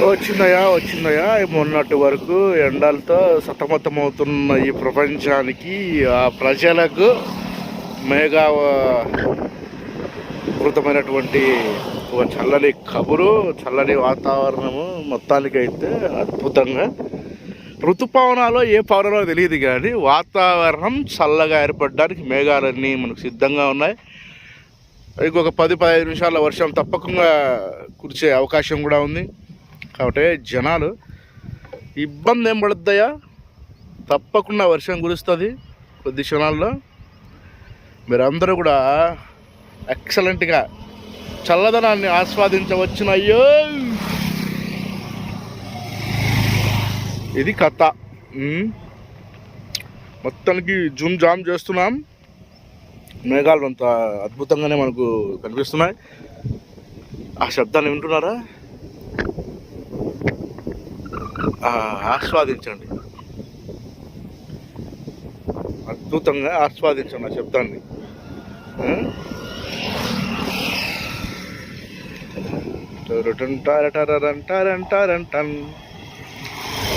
వచ్చిందయ్యా మొన్నటి వరకు ఎండలతో సతమతమవుతున్న ఈ ప్రపంచానికి ఆ ప్రజలకు మేఘావృతమైనటువంటి ఒక చల్లని కబురు, చల్లని వాతావరణము మొత్తానికి అయితే అద్భుతంగా. ఋతుపవనాలు ఏ పవనాలో తెలియదు కానీ వాతావరణం చల్లగా ఏర్పడడానికి మేఘాలన్నీ మనకు సిద్ధంగా ఉన్నాయి. ఇంకొక 10-15 నిమిషాల వర్షం తప్పకుండా కురిసే అవకాశం కూడా ఉంది. కాబట్టి జనాలు ఇబ్బంది ఏం పడుద్దయ్యా, తప్పకుండా వర్షం కురుస్తుంది కొద్ది క్షణాల్లో. మీరందరూ కూడా ఎక్సలెంట్గా చల్లదనాన్ని ఆస్వాదించవచ్చును. అయ్యో ఇది కథ. మొత్తానికి జూమ్ జామ్ చేస్తున్నాం. మేఘాలు అంత అద్భుతంగానే మనకు కనిపిస్తున్నాయి. ఆ శబ్దాన్ని వింటున్నారా? ఆస్వాదించండి, అద్భుతంగా ఆస్వాదించండి ఆ శబ్దాన్ని.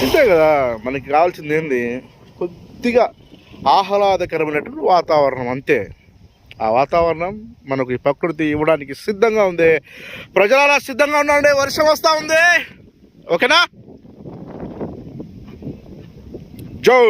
ఇంతే కదా మనకి కావాల్సింది. ఏంది? కొద్దిగా ఆహ్లాదకరమైనటువంటి వాతావరణం, అంతే. ఆ వాతావరణం మనకు ఈ ప్రకృతి ఇవ్వడానికి సిద్ధంగా ఉంది. ప్రజలు సిద్ధంగా ఉండండి, వర్షం వస్తూ ఉంది. ఓకేనా? జై